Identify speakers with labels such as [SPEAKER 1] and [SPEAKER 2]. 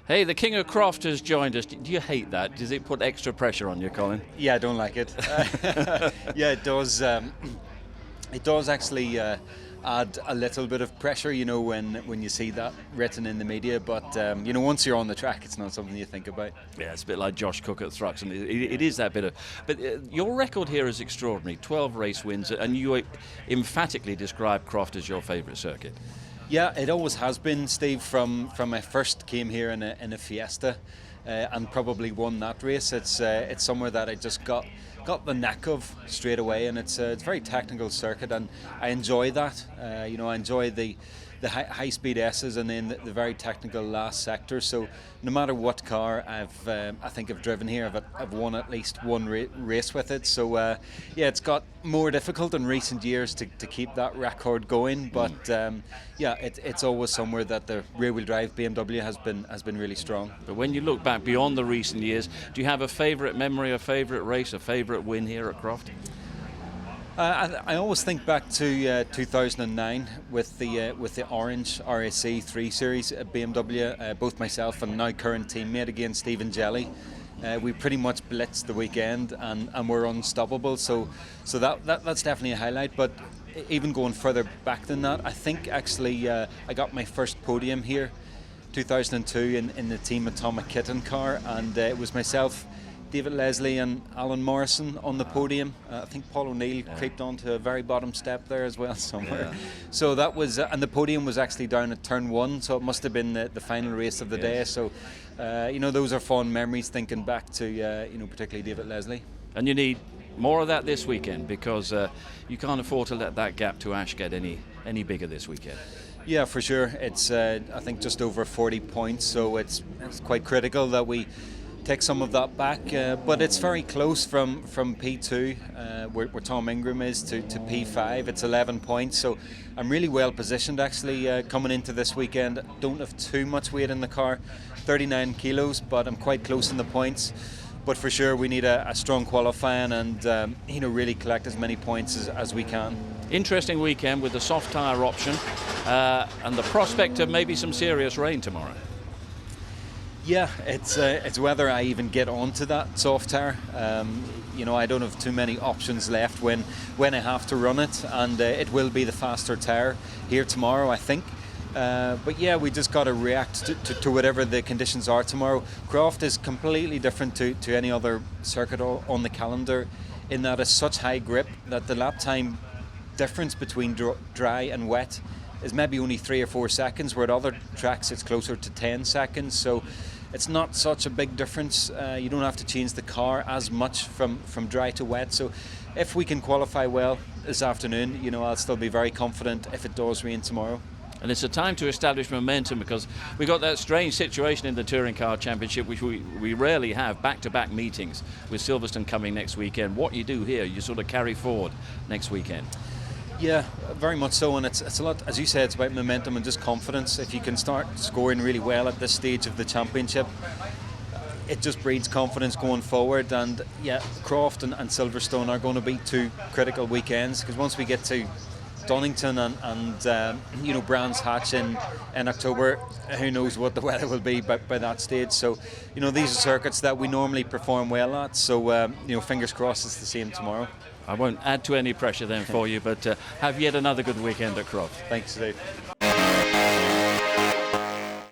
[SPEAKER 1] Hey, the King of Croft has joined us. Do you hate that? Does it put extra pressure on you, Colin?
[SPEAKER 2] Yeah, I don't like it. Yeah, it does. It does actually add a little bit of pressure, you know, when you see that written in the media. But you know, once you're on the track, it's not something you think about.
[SPEAKER 1] Yeah, it's a bit like Josh Cook at Thruxton. It is that bit of. But your record here is extraordinary. 12 race wins, and you emphatically describe Croft as your favourite circuit.
[SPEAKER 2] Yeah, it always has been, Steve. From I first came here in a Fiesta, and probably won that race. It's somewhere that I just got the knack of straight away, and it's a very technical circuit, and I enjoy that. You know, I enjoy the high speed S's and then the very technical last sector. So no matter what car I think I've driven here, I've won at least one race with it. So yeah, it's got more difficult in recent years to keep that record going. But yeah, it's always somewhere that the rear wheel drive BMW has been really strong.
[SPEAKER 1] But when you look back beyond the recent years, do you have a favourite memory, a favourite race, a favourite win here at Croft?
[SPEAKER 2] I always think back to 2009 with the orange RAC 3 Series at BMW. Both myself and now current teammate again, Stephen Jelly. We pretty much blitzed the weekend and were unstoppable. So that's definitely a highlight. But even going further back than that, I think actually I got my first podium here, 2002 in the Team Atomic Kitten car, and it was myself, David Leslie and Alan Morrison on the podium. I think Paul O'Neill creeped onto a very bottom step there as well somewhere. Yeah. So that was, and the podium was actually down at turn 1, so it must have been the final race of the day. So, you know, those are fond memories thinking back to, you know, particularly David Leslie.
[SPEAKER 1] And you need more of that this weekend, because you can't afford to let that gap to Ash get any bigger this weekend.
[SPEAKER 2] Yeah, for sure. It's, I think, just over 40 points, so it's quite critical that we take some of that back, but it's very close from P2 where Tom Ingram is to P5. It's 11 points, so I'm really well positioned actually coming into this weekend. Don't have too much weight in the car, 39 kilos, but I'm quite close in the points. But for sure we need a strong qualifying and you know, really collect as many points as we can.
[SPEAKER 1] Interesting weekend with the soft tyre option and the prospect of maybe some serious rain tomorrow.
[SPEAKER 2] Yeah, it's whether I even get onto that soft tyre. You know, I don't have too many options left when I have to run it, and it will be the faster tyre here tomorrow, I think. But yeah, we just got to react to whatever the conditions are tomorrow. Croft is completely different to any other circuit on the calendar, in that it's such high grip that the lap time difference between dry and wet is maybe only 3 or 4 seconds, where at other tracks it's closer to 10 seconds. So it's not such a big difference. You don't have to change the car as much from dry to wet. So if we can qualify well this afternoon, you know, I'll still be very confident if it does rain tomorrow.
[SPEAKER 1] And it's a time to establish momentum, because we got that strange situation in the Touring Car Championship, which we rarely have, back-to-back meetings with Silverstone coming next weekend. What you do here, you sort of carry forward next weekend. Yeah,
[SPEAKER 2] very much so, and it's a lot, as you said, it's about momentum and just confidence. If you can start scoring really well at this stage of the championship, it just breeds confidence going forward. And yeah, Croft and Silverstone are going to be 2 critical weekends, because once we get to Donington and you know, Brands Hatch in October, who knows what the weather will be by that stage. So, you know, these are circuits that we normally perform well at, so you know, fingers crossed it's the same tomorrow.
[SPEAKER 1] I won't add to any pressure then for you, but have yet another good weekend at Croft.
[SPEAKER 2] Thanks, Dave.